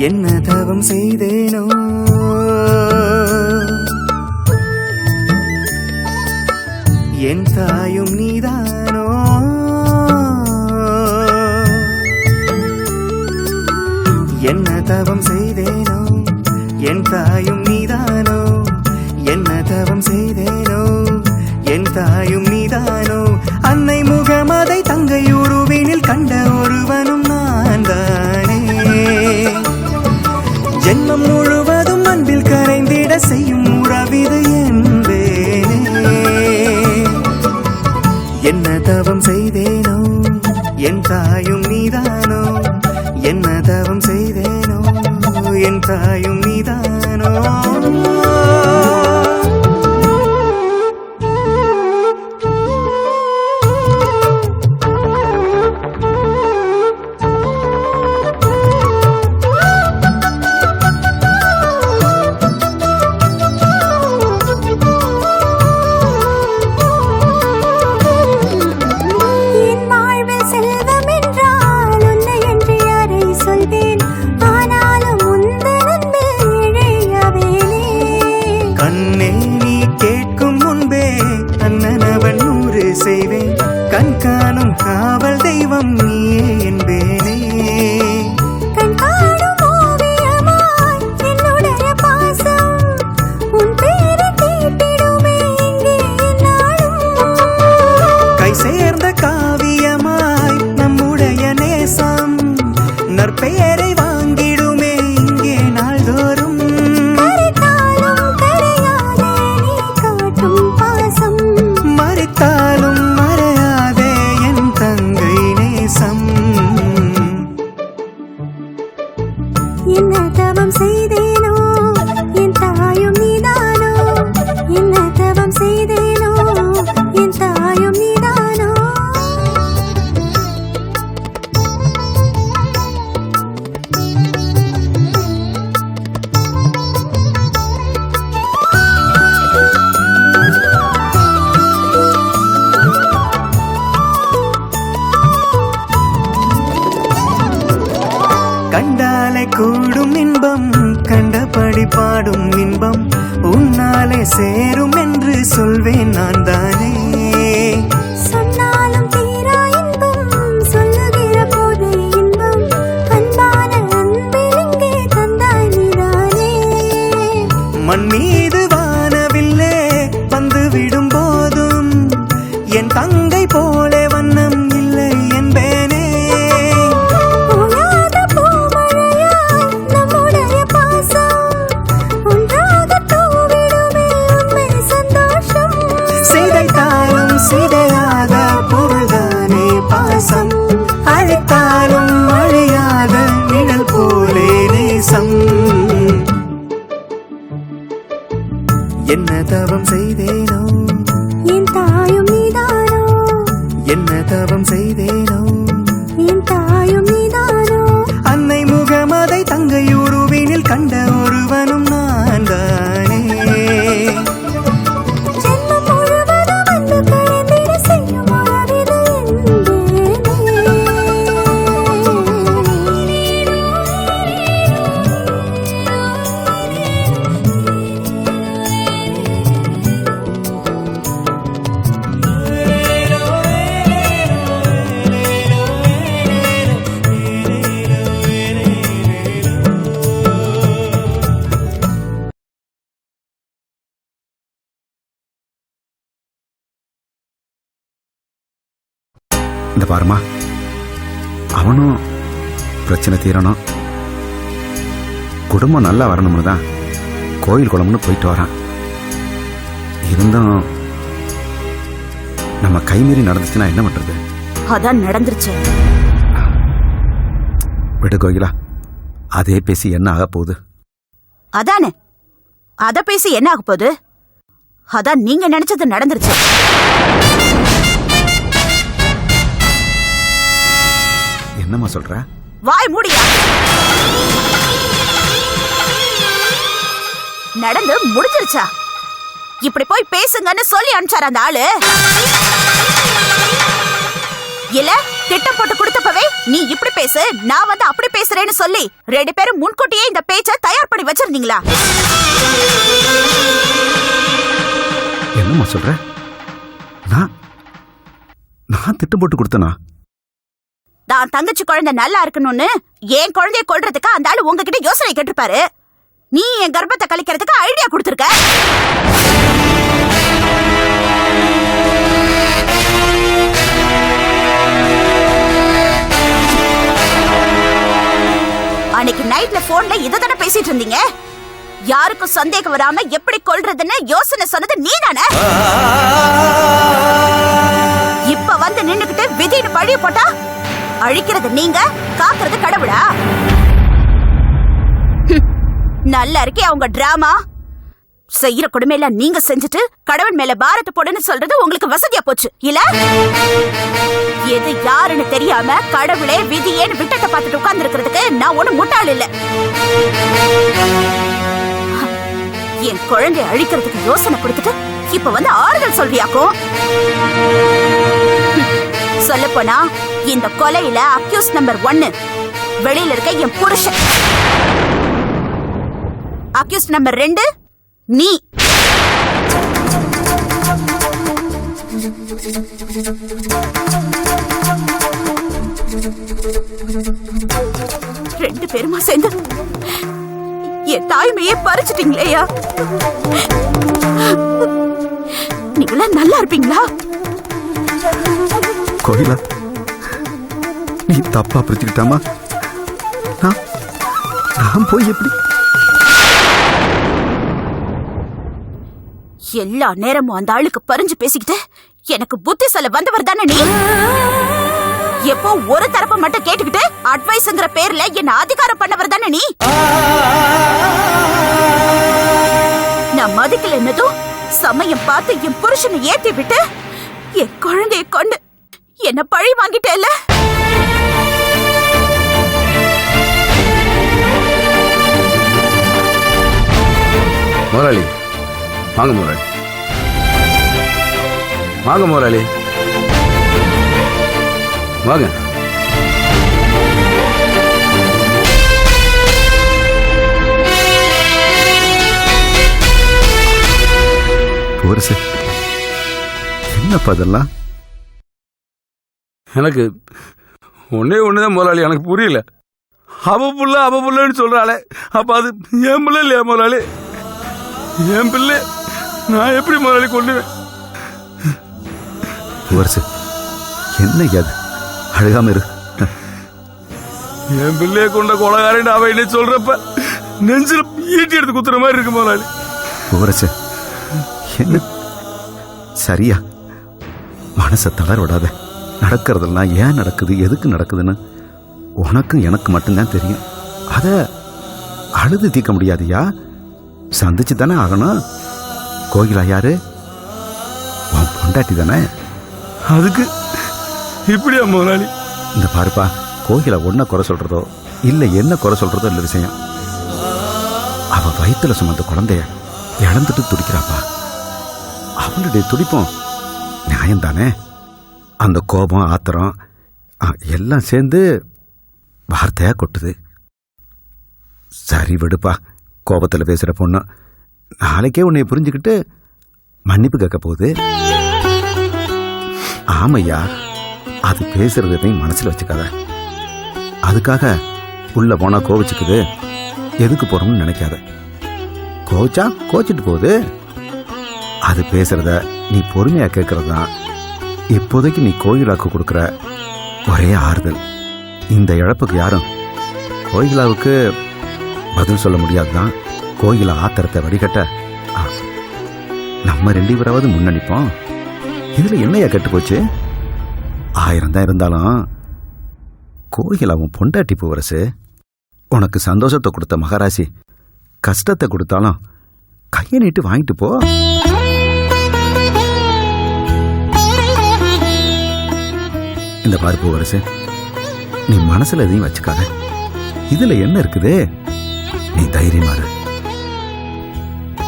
என்ன தவம் செய்தேனோ என் தாயும் நீதானோ என்ன தவம் செய்தேனோ என் தாயும் நீதானோ என்ன தவம் செய்தேனோ என் தாயும் நீதானோ அன்னை முகமதை தங்கையுருவினில் கண்ட ஒருவனும் நான் தானே ஜென்மம் முழுவதும் அன்பில் கரைந்திட செய்யும் உறவிது என்பேனே என்ன தவம் செய்தேனோ என் தாயும் நீதானோ என்ன தவம் செய்தேனோ என் தாயும் நீதானோ செய்வேன் கண் காணும் காவல் தெய்வம் நீயே என்பேனே கண் காணும் ஓவியமாய் என்னுடைய பாசம் உன் பேரை கேட்டிடுமே இங்கே நாளும் கை சேர்ந்த காவியமாய் நம்முடைய நேசம் நற்பெயரை வாங்கிடுமே இங்கே நாள்தோறும் மறைத்தாலும் கரையாதே நீ காட்டும் பாசம் மறைத்தாலும் மறையாதே என் தங்கை நேசம் என்ன தவம் செய்தேனோ என் தாயும் நீதானோ என்ன தவம் செய்தேனோ என் தாயும் நீதானோ கண்டாலே கூடும் இன்பம் கண்டபடி பாடும் இன்பம் உன்னாலே சேரும் என்று சொல்வேன் நான் தானே சொன்னாலும் தீரா இன்பம் சொல்லுகிற போதே இன்பம் அன்பான அன்பில் இங்கே தந்தாய் நீதானே மண் மீது வானவில்லே வந்து விடும் போதும் என் தங்கை போலே வண்ணம் இல்லை என்பேனே ஓயாத பூமழையாய் நம்முடைய பாசம் ஒன்றாக தூவிடுமே உண்மை சந்தோஷம் சிதைத்தாலும் சிதையாத பொருள்தானே பாசம் அழைத்தாலும் அழியாத நிழல் போலே நேசம் என்ன தவம் செய்தேனோ என் தாயும் நீதானோ என்ன தவம் செய்தேனோ என் தாயும் நீதானோ அன்னை முகமதை தங்கையுருவினில் கண்ட ஒருவனும் நான் தானே ஜென்மம் முழுவதும் அன்பு கரைந்திட செய்யும் உறவிது இந்த பாருமா, அவனும் பிரச்சனை தீரணும், குடும்பம் நல்லா வரணும்னு தான் கோயில் குளம்னு போயிட்டு வரான். இருந்தும் நம்ம கைமீறி நடந்துச்சுன்னா என்ன பண்றது? அதான் நடந்துருச்சு. விடு கோயிலா, அதே பேசி என்ன ஆக போகுது? அதானே, அத பேசி என்ன ஆக போகுது? அதான் நீங்க நினைச்சது நடந்துருச்சு. என்னம்மா சொல்ற? வாய் மூடியா. நடந்து முடிஞ்சிருச்சா? இப்படி போய் பேசுங்கன்னு சொல்லி அனுப்பிச்சார் அந்த ஆளு. இல்ல திட்டம் போட்டு கொடுத்தப்பவே நீ இப்படி பேசு, நான் வந்து அப்படி பேசுறேன்னு சொல்லி 2 பேரும் முன்கூட்டியே இந்த பேச்ச தயார் பண்ணி வச்சிருந்தீங்களா? என்னம்மா சொல்ற? நான் திட்டம் போட்டு கொடுத்தனா? தான் தங்கச்சி குழந்தை நல்லா இருக்கணும்னு என் குழந்தைய கொல்றதுக்கு அந்த ஆளு உங்ககிட்ட யோசனை கேட்டிருப்பாரு. நீ என் கர்ப்பத்தை கழிக்கிறதுக்கு ஐடியா கொடுத்திருக்க. அன்னைக்கு நைட்ல போன்ல இததானே பேசிட்டு இருந்தீங்க. யாருக்கும் சந்தேகம் வராம எப்படி கொல்றதுன்னு யோசனை சொன்னது நீதானே? இப்ப வந்து நின்னுகிட்டு விதின்னு பழிய போட்டா அழிக்கிறது நீங்க, காக்குறது கடவுளா? நல்லா இருக்கே அவங்க டிராமா. செய்யற கொடுமையில நீங்க செஞ்சுட்டு கடவுள் மேல பாரத்தை போடுன்னு சொல்றது உங்களுக்கு வசதியா போச்சு இல்ல? எது யாருன்னு தெரியாம கடவுளே விதியேன்னு விட்டத்தை பார்த்துட்டு உட்கார்ந்து இருக்கிறதுக்கு நான் ஒண்ணு முட்டாள் இல்ல. என் குழந்தைய அழிக்கிறதுக்கு யோசனை கொடுத்துட்டு இப்ப வந்து ஆறுதல் சொல்றியாக்கும். சொல்ல போனா இந்த கொலையில அக்யூஸ் நம்பர் 1 வெளியில இருக்க என் புருஷன். அக்யூஸ் நம்பர் 2 நீ. ரெண்டு பேருமா சேர்ந்து என் தாய்மையே பறிச்சிட்டீங்களேயா? நீங்களா நல்லா இருப்பீங்களா? கோயிலா, நீ தப்பா புரிஞ்சுக்கிட்டாமா? நான் போய் எப்படி? எல்லா நேரமும் அந்த ஆளுக்கு பறிஞ்சு பேசிக்கிட்டு எனக்கு புத்தி சொல்ல வந்தவர் தானே நீ? எப்போ ஒரு தரப்ப மட்டும் கேட்டுக்கிட்டு அட்வைஸ்ங்கிற பேர்ல என்ன அதிகாரம் பண்ணவர் தானே நீ? நான் மதிக்கல என்னதும் சமயம் பார்த்து என் புருஷனை ஏத்தி விட்டு என் குழந்தைய கொண்டு என்ன பழி வாங்கிட்டேல்ல? முதலாளி வாங்க. முதலாளி வாங்க. முதலாளி வாங்க. போரசு, என்னப்பா இதெல்லாம்? எனக்கு ஒண்ணுதான் முதலாளி, எனக்கு புரியல. அவ புள்ளன்னு சொல்றாளே, அப்ப அது என் பிள்ளை இல்லையா முதலாளி? என் பிள்ளை நான் எப்படி முதலாளி கொண்டுவேன்? என்ன அது? அழுகாம இரு. என் பிள்ளைய கொண்ட கொலகாரன் அவ என்ன சொல்றப்ப நெஞ்சில ஈட்டி எடுத்து குத்துற மாதிரி இருக்கு முதலாளி. என்ன சரியா? மனசை தளர விடாத. நடக்கிறதெல்லாம் ஏன் நடக்குது, எதுக்கு நடக்குதுன்னு உனக்கும் எனக்கு மட்டும்தான் தெரியும். அத அழுது தீர்க்க முடியாதியா, சந்திச்சு தானே ஆகணும். கோகிலா யாரு? உன் பொண்டாட்டி தானே. அதுக்கு இப்படியா முதலாளி? இந்த பாருப்பா, கோகிலா ஒன்ன குறை சொல்றதோ இல்ல என்ன குறை சொல்றதோ இல்ல விஷயம். அவ வயிற்றுல சுமந்த குழந்தைய இழந்துட்டு துடிக்கிறாப்பா. அவளுடைய துடிப்பும் நியாயம் தானே. அந்த கோபம், ஆத்திரம் எல்லாம் சேர்ந்து வார்த்தையா கொட்டுது. சரி விடுப்பா, கோபத்தில் பேசுற பொண்ணு நாளைக்கே உன்னை புரிஞ்சுக்கிட்டு மன்னிப்பு கேட்க போகுது. ஆமையா, அது பேசுறதையும் மனசுல வச்சுக்காத. அதுக்காக உள்ள போனா கோவிச்சுக்குது, எதுக்கு போறோம்னு நினைக்காத. கோச்சா கோச்சிட்டு போகுது. அது பேசுறத நீ பொறுமையா கேட்கறது தான் இப்போதைக்கு நீ கோயிலாக்கு கொடுக்குற ஒரே ஆறுதல். இந்த இழப்புக்கு யாரும் கோயிலாவுக்கு பதில் சொல்ல முடியாதுதான். கோயிலா ஆத்திரத்தை வடிகட்ட நம்ம 2 பேராவது முன்னணிப்போம். இதுல என்னையா கெட்டு போச்சு? 1000 தான் இருந்தாலும் கோயிலாவும் பொண்டாட்டி பூவரசு. உனக்கு சந்தோஷத்தை கொடுத்த மகாராசி கஷ்டத்தை கொடுத்தாலும் கையை நீட்டு வாங்கிட்டு போ. இந்த பாரு பூவரசு, நீ மனசுல எதையும் வச்சுக்காத. இதுல என்ன இருக்குது? நீ தைரியமா இரு.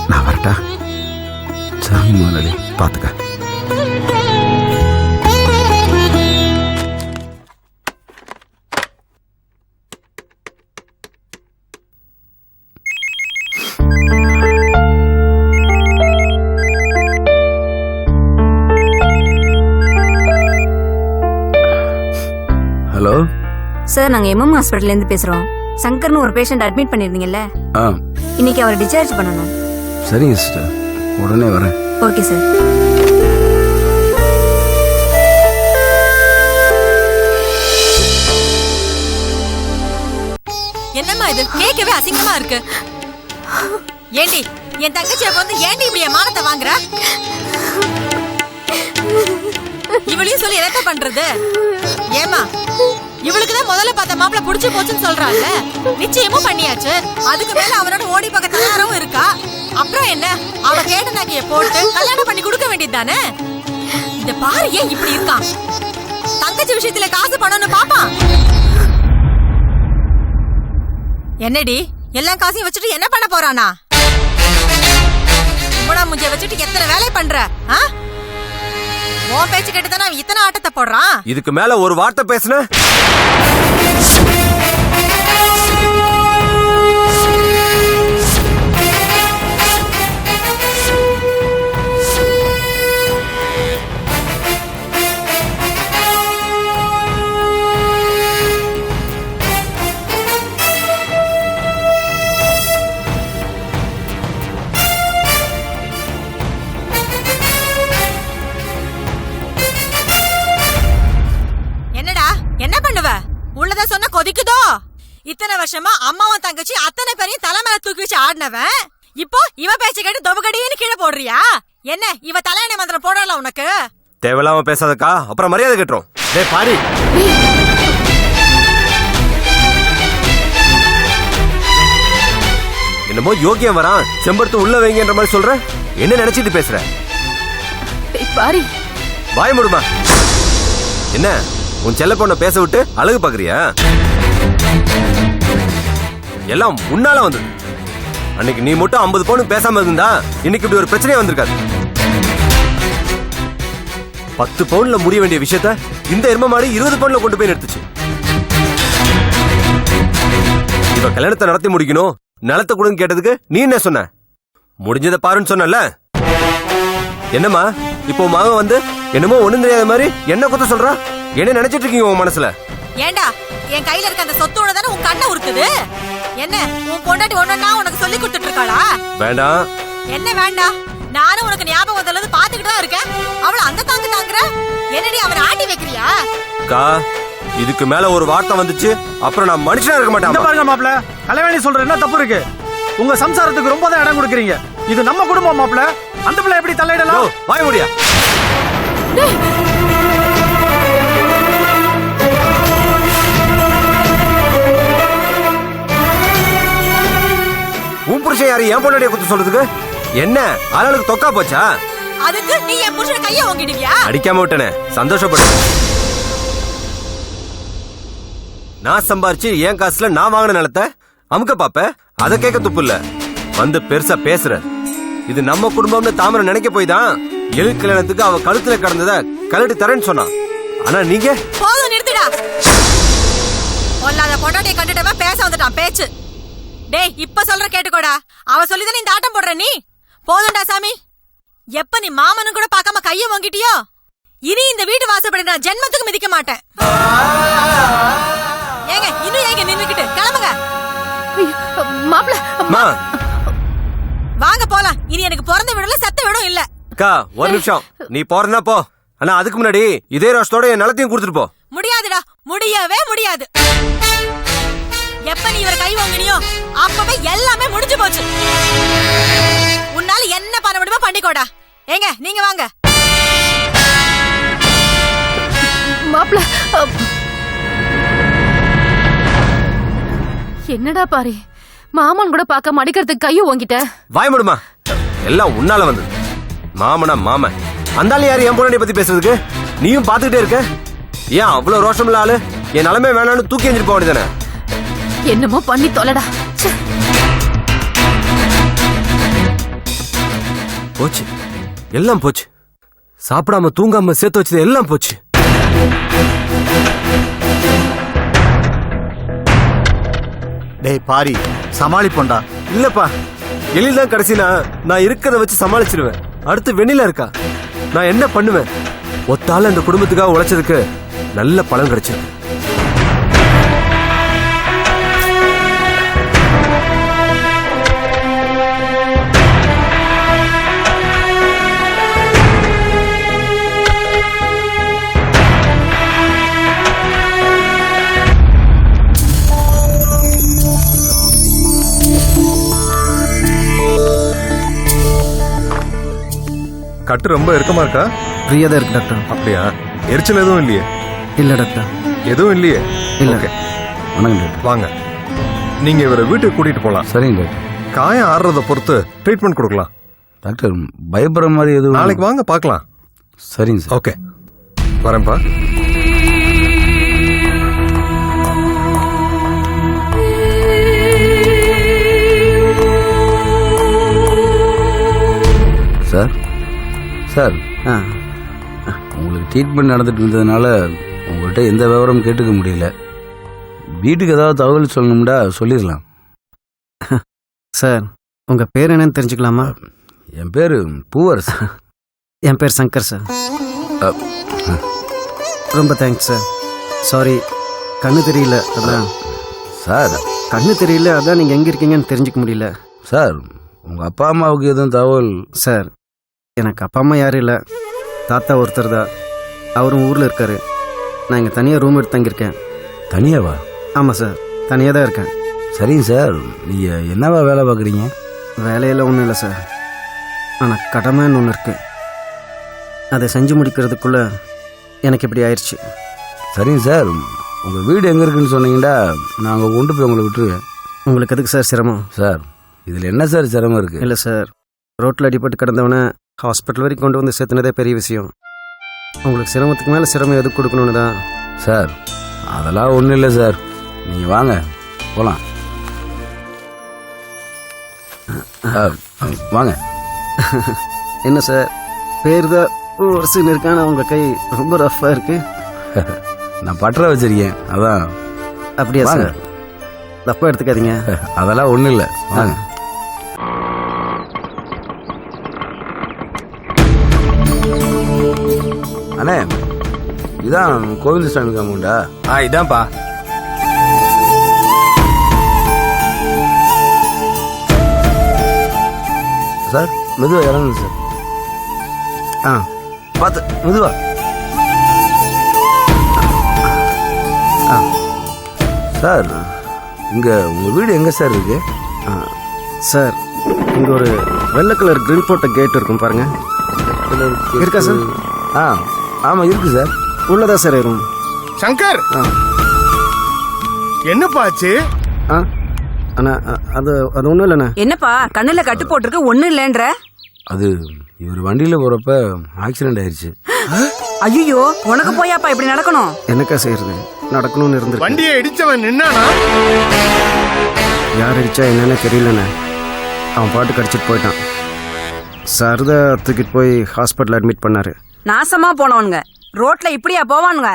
நான் வரட்டா? சாமி முதலாளி, பாத்துக்க. ஹலோ சார், நாங்க எம்எம் ஹாஸ்பிட்டல்ல இருந்து பேசுறோம். சங்கர்னு ஒரு பேஷண்ட் அட்மிட் பண்ணிருந்தீங்கல்ல, ஆ இன்னைக்கு அவரை டிஸ்சார்ஜ் பண்ணணும். சரிங்க சிஸ்டர், உடனே வரேன். Okay sir. என்னம்மா இது? கேட்கவே அசிங்கமா இருக்கு. ஏண்டி என் தங்கச்சியை வந்து ஏண்டி இப்படி என் மானத்தை வாங்குற? இவளையும் சொல்லி என்னத்த பண்றது? ஏமா இவளுக்குதான் முதல்ல பார்த்த மாப்பிள புடிச்சு போச்சுன்னு சொல்றாள்ல, நிச்சயமும் பண்ணியாச்சு. அதுக்கு மேல அவரோட ஓடி பார்க்க தயாராவும் இருக்கா. அப்புறம் என்ன, அவ கேட்ட நகைய போட்டு கல்யாணம் பண்ணி கொடுக்க வேண்டியது தானே? இந்த பாரு ஏன் இப்படி இருக்கான்? தங்கச்சி விஷயத்துல காசு பணம்னு பாப்பான். என்னடி எல்லா காசையும் வச்சுட்டு என்ன பண்ண போறானா? முடா முஞ்ச வச்சுட்டு எத்தனை வேலை பண்ற? உன் பேச்சு கேட்டுதானே அவன் இத்தனை ஆட்டத்தை போடுறான். இதுக்கு மேல ஒரு வார்த்தை பேசுன உள்ளதா சொன்ன கொதிக்குதோ? இத்தனை வருஷமா அம்மாவும் தங்கச்சி அத்தனை பேரையும் தலை மேல தூக்கி வச்சு ஆடினவன் இப்போ இவ பேச்சு கேட்டு தொபகடின்னு கீழே போடுறியா? என்ன இவ தலையணை மந்திரம் போடல உனக்கு? தேவையில்லாம பேசாதக்கா, அப்புறம் மரியாதை கேட்டுரும். டேய் பாரி, என்னமோ யோகியம் வரான் செம்படுத்து உள்ள வைங்கன்ற மாதிரி சொல்ற. என்ன நினைச்சிட்டு பேசுற? பாரி, வாய் மூடுமா. என்ன உன் செல்ல பொண்ண பேச விட்டு அழகு பாக்குறியா? எல்லாம் உன்னால வந்தது. அன்னைக்கு நீ மட்டும் 50 பவுன் பேசாம இருந்தா இன்னைக்கு இப்படி ஒரு பிரச்சனை வந்திருக்காது. 10 பவுன்ல முடிய வேண்டிய விஷயத்த இந்த எரும மாடு 20 பவுன்ல கொண்டு போய் நிறுத்துச்சு. இவ கல்யாணத்தை நடத்தி முடிக்கணும், நிலத்தை கொடுன்னு கேட்டதுக்கு நீ என்ன சொன்ன? முடிஞ்சதை பாருன்னு சொன்னல. என்னம்மா இப்போ மகன் வந்து என்னமோ ஒண்ணும் தெரியாத மாதிரி என்ன குத்த சொல்றா? என்ன நினைச்சிட்டு இருக்கீங்க உன் மனசுல? ஏண்டா என் கையில இருக்க அந்த சொத்தோட தானே உன் கண்ணை உறுத்துது? என்ன உன் பொண்டாட்டி ஒண்ணா உனக்கு சொல்லி கொடுத்துட்டு இருக்காளா? வேண்டாம். என்ன வேண்டாம்? நானும் உனக்கு ஞாபகம் வந்தது பாத்துக்கிட்டு தான் இருக்கேன். அவள அந்த தாங்க தாங்குற. என்னடி அவனை ஆட்டி வைக்கிறியா? கா, இதுக்கு மேல ஒரு வார்த்தை வந்துச்சு அப்புறம் நான் மனுஷனா இருக்க மாட்டேன். பாருங்க மாப்ள, கல்யாணி சொல்ற என்ன தப்பு இருக்கு? உங்க சம்சாரத்துக்கு ரொம்ப தான் இடம் கொடுக்கறீங்க. இது நம்ம குடும்பம் மாப்ள. அந்த பிள்ளை எப்படி தலையிடலாம்? வாய் முடியா. உன் புருஷன் யாரு என் பொண்டாட்டிய குத்து சொல்றதுக்கு? என்ன ஆளுக்கு தொக்கா போச்சா? அதுக்கு நீ என் புருஷன் கைய வாங்கிடுவியா? அடிக்காம விட்டனே, சந்தோஷப்படு. நான் சம்பாரிச்சு என் காசுல நான் வாங்கின நிலத்தை அமுக்க பாப்ப, அதை கேட்க துப்பு இல்ல. வந்து பெருசா பேசுற. இது நம்ம குடும்பம்னு தாமரை நினைக்க போய் தான் எழு கல்யாணத்துக்கு அவ கழுத்துல கடந்தத கலட்டி தரேன்னு சொன்னா. ஆனா நீங்க போதும், நிறுத்துடா. பொல்லாத பொண்டாட்டியை கண்டுட்டவன் பேச வந்துட்டான் பேச்சு. டேய் இப்ப சொல்ற கேட்டுக்கோடா. அவ சொல்லிதானே இந்த ஆட்டம் போடுற நீ. போதும்டா சாமி. எப்ப நீ மாமனும் கூட பார்க்காம கைய வாங்கிட்டியோ, இனி இந்த வீட்டு வாசப்படி நான் ஜென்மத்துக்கு மிதிக்க மாட்டேன். ஏங்க இன்னும் ஏங்க நின்னுக்கிட்டு கிளம்புங்க. மாப்ள வாங்க போலாம். இனி எனக்கு பிறந்த வீடுல செத்த வீடும் இல்ல. அக்கா ஒரு நிமிஷம், நீ போறனா போ. ஆனா அதுக்கு முன்னாடி இதே ரோஷத்தோட என் நிலத்தையும் கொடுத்துட்டு போ. முடியாதுடா, முடியவே முடியாது. எப்ப நீ இவர கை வாங்கினியோ அப்பவே எல்லாமே முடிஞ்சு போச்சு. உன்னால என்ன பண்ண முடியுமோ பண்ணிக்கோடா. ஏங்க நீங்க வாங்க. மாப்ள, என்னடா பாரு, மாமன் கூட பார்க்க மடிக்கிறதுக்கு கையும் வாங்கிட்ட. வாய் மூடுமா. எல்லாம் உன்னால வந்தது. மாமனா மாமன் அந்தாலும் யாரு என் பொண்ணாடி பத்தி பேசுறதுக்கு? நீயும் பாத்துக்கிட்டே இருக்க. ஏன் அவ்வளவு ரோஷம் இல்ல ஆளு? என் நிலைமை வேணான்னு தூக்கி எஞ்சிட்டு போக வேண்டியதானே? என்னமோ பண்ணி தொலைடா. போச்சு, எல்லாம் போச்சு. சாப்பிடாம தூங்காம சேர்த்து வச்சது எல்லாம் போச்சு. டேய் பாரி, சமாளிப்போண்டா. இல்லப்பா, எழில் தான் கடைசினா நான் இருக்கிறத வச்சு சமாளிச்சிருவேன். அடுத்து வெண்ணிலா இருக்கா, நான் என்ன பண்ணுவேன்? ஒத்தால இந்த குடும்பத்துக்காக உழைச்சதுக்கு நல்ல பலன் கிடைச்சிருக்கு. கட்டு ரொம்ப இறுக்கமா இருக்கா? ஃப்ரீயாக தான் இருக்கு டாக்டர். அப்படியா? எரிச்சல் எதுவும் இல்லையே? இல்லை டாக்டர். எதுவும் இல்லையே? இல்லை. ஓகே, வணக்கம் டாக்டர். வாங்க. நீங்க இவரை வீட்டுக்கு கூட்டிட்டு போலாம். சரிங்க டாக்டர். காயம் ஆறுறத பொறுத்து ட்ரீட்மெண்ட் கொடுக்கலாம். டாக்டர் பயப்படுற மாதிரி எதுவும்? நாளைக்கு வாங்க பார்க்கலாம். சரிங்க சார். ஓகே, வரேன்ப்பா. சார் சார் உங்களுக்கு ட்ரீட்மெண்ட் நடந்துட்டு இருந்ததுனால உங்கள்கிட்ட எந்த விவரமும் கேட்டுக்க முடியல. வீட்டுக்கு ஏதாவது தகவல் சொல்லணும்டா சொல்லிடலாம். சார் உங்கள் பேர் என்னன்னு தெரிஞ்சுக்கலாமா? என் பேர் பூவரசு. என் பேர் சங்கர் சார். ரொம்ப தேங்க்ஸ் சார். சாரி, கண்ணு தெரியல. அதான் சார் கண்ணு தெரியல, அதான் நீங்கள் எங்கே இருக்கீங்கன்னு தெரிஞ்சுக்க முடியல. சார் உங்கள் அப்பா அம்மாவுக்கு எதுவும் தகவல்? சார் எனக்கு அப்பா அம்மா யாரும் இல்லை, தாத்தா ஒருத்தர் தான். அவரும் ஊரில் இருக்கார். நான் இங்கே தனியாக ரூம் எடுத்து தங்கியிருக்கேன். தனியாவா? ஆமாம் சார், தனியாக தான் இருக்கேன். சரிங்க சார். நீங்கள் என்னவா வேலை பார்க்குறீங்க? வேலையெல்லாம் ஒன்றும் இல்லை சார், ஆனால் கடமைன்னு ஒன்று இருக்குது. அதை செஞ்சு முடிக்கிறதுக்குள்ளே எனக்கு இப்படி ஆயிடுச்சு. சரிங்க சார். உங்கள் வீடு எங்கே இருக்குன்னு சொன்னீங்கன்னா நான் அங்கே கொண்டு போய் உங்களை விட்டுருவேன். உங்களுக்கு எதுக்கு சார் சிரமம்? சார் இதில் என்ன சார் சிரமம் இருக்குது? இல்லை சார், ரோட்டில் அடிபட்டு கிடந்தவனை ஹாஸ்பிட்டல் வரைக்கும் கொண்டு வந்து சேர்த்துனதே பெரிய விஷயம். உங்களுக்கு சிரமத்துக்கு மேலே சிரமம் எதுக்கு கொடுக்கணுன்னு தான். சார் அதெல்லாம் ஒன்றும் இல்லை சார், நீங்கள் வாங்க போகலாம். வாங்க. என்ன சார் பேர் தான் பூவரசுன்னு இருக்கான, உங்கள் கை ரொம்ப ரஃப்பாக இருக்கு. நான் பற்ற வச்சிருக்கேன் அதான். அப்படியா வாங்க. சார், தப்பாக எடுத்துக்காதீங்க. அதெல்லாம் ஒன்றும் இல்லை, வாங்க. அண்ணே இதான் கோவிந்தசாமி காம்பவுண்டா? இதான்ப்பா. சார் மெதுவாக இறங்குங்க சார். பார்த்து மெதுவா. சார் இங்கே உங்கள் வீடு எங்கே சார் இருக்கு? சார் இங்கே ஒரு வெள்ளை கலர் கிரில் போட்ட கேட் இருக்கும் பாருங்க. இருக்கா சார்? ஆமாம் இருக்கு சார். உள்ளதா சார் இருக்கும். சங்கர், என்னப்பா ஆச்சு? அண்ணா அது அது ஒன்றும் இல்லைண்ணா. என்னப்பா கண்ணுல கட்டு போட்டிருக்கு, ஒண்ணும் இல்லைன்ற? அது இவர் வண்டியில் போகிறப்ப ஆக்சிடென்ட் ஆயிடுச்சு. ஐயோ, உனக்கு போயாப்பா இப்படி நடக்கணும்? என்னக்கா செய்யறது, நடக்கணும்னு இருந்திருக்கு. வண்டியை இடிச்சவன் நின்னானா? யார் அடிச்சா என்னன்னு தெரியலண்ணே. அவன் பாட்டு கடிச்சிட்டு போயிட்டான். சரதா தூக்கிட்டு போய் ஹாஸ்பிட்டல் அட்மிட் பண்ணாரு. நாசமா போனவனுங்க ரோட்ல இப்படியா போவானுங்க?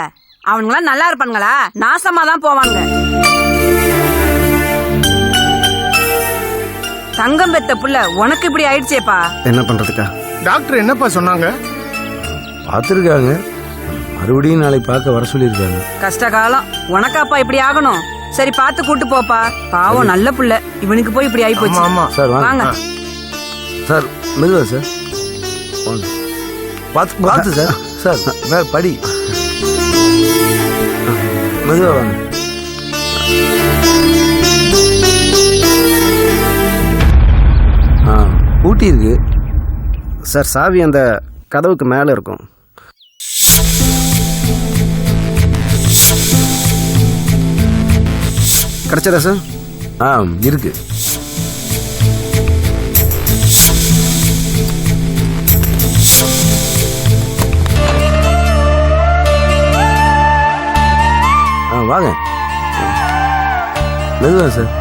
அவனுங்களாம் நல்லா இருப்பானுங்களா? நாசமா தான் போவானுங்க. தங்கம் பெத்த புள்ள உனக்கு இப்படி ஆயிடுச்சேப்பா. என்ன பண்றதுக்கா? டாக்டர் என்னப்பா சொன்னாங்க? பார்த்துருக்காங்க, மறுபடியும் நாளைக்கு பார்க்க வர சொல்லியிருக்காங்க. கஷ்ட காலம் உனக்காப்பா இப்படி ஆகணும். சரி பார்த்து கூட்டு போப்பா, பாவம் நல்ல புள்ள, இவனுக்கு போய் இப்படி ஆகி போச்சு. சார் வாங்க. வாங்க சார் மெதுவா சார், வாங்க. பார்த்து பார்த்து சார். சார் படி மெதுவா வாங்க. ஊட்டி இருக்கு சார். சாவி அந்த கதவுக்கு மேலே இருக்கும். கிடைச்சதா சார்? இருக்கு. வாங்க மெதுவா சார்.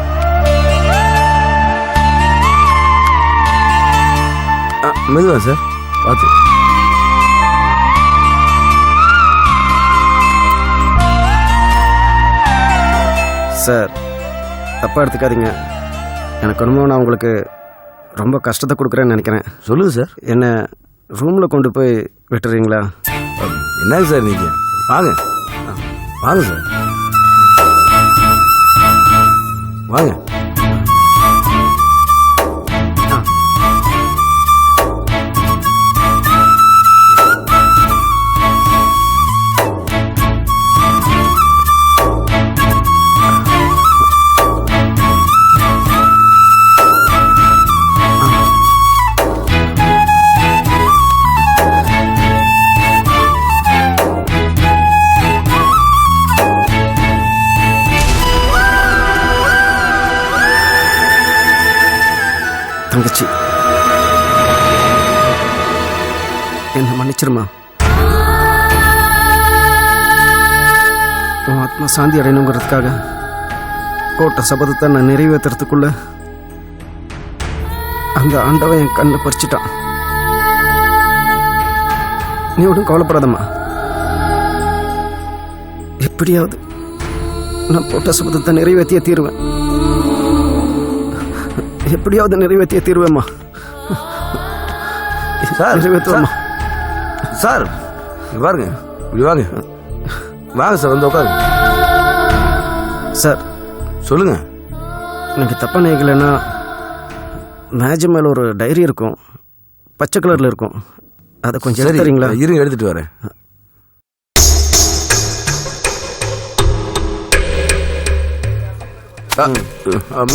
மெதுவா சார், பார்த்து. சார் தப்பாக எடுத்துக்காதீங்க. எனக்கு என்னமோ நான் உங்களுக்கு ரொம்ப கஷ்டத்தை கொடுக்குறேன்னு நினைக்கிறேன். சொல்லுங்க சார். என்ன ரூமில் கொண்டு போய் விட்டுறீங்களா? என்னங்க சார் நீங்கள் வாங்க வாங்க சார் வாங்க. தங்கச்சி, என்ன மன்னிச்சிருமா. உன் ஆத்மா சாந்தி அடையணுங்கிறதுக்காக போட்ட சபதத்தை நான் நிறைவேற்றுறதுக்குள்ள அந்த ஆண்டவன் என் கண்ணை பறிச்சிட்டான். நீ ஒன்றும் கவலைப்படாதம்மா. எப்படியாவது நான் போட்ட சபதத்தை நிறைவேற்றிய தீருவேன். எப்படியாவது நிறைவேற்றிய தீர்வேம்மா. சார் நிறைவேற்றுவேம்மா. சார் இங்க பாருங்க, இப்படி வாங்க வாங்க சார், வந்து உட்காருங்க. சார் சொல்லுங்க. எனக்கு தப்பாக நினைக்கலைன்னா மேஜை மேலே ஒரு டைரி இருக்கும், பச்சை கலரில் இருக்கும். அதை கொஞ்சம் சரி எடுத்துறீங்களா? இருங்க, எடுத்துட்டு வரேன்.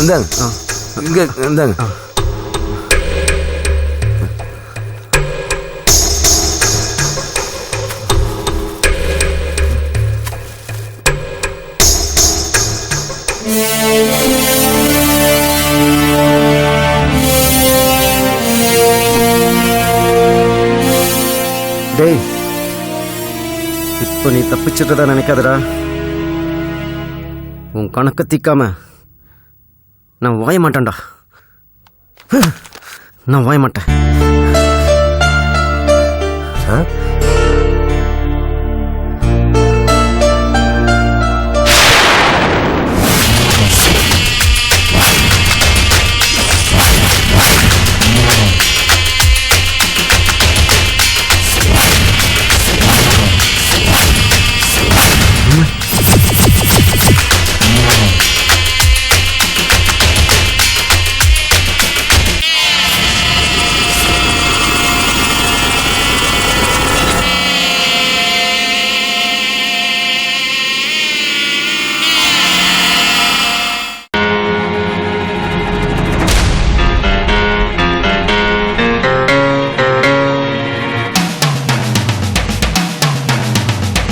இந்தாங்க இங்க இந்தாங்க. டேய், இப்போ நீ தப்பிச்சிட்டதா நினைக்காதடா. உன் கணக்கை தீக்காம நான் வாய மாட்டேன்டா. நான் வாய மாட்டேன். சார்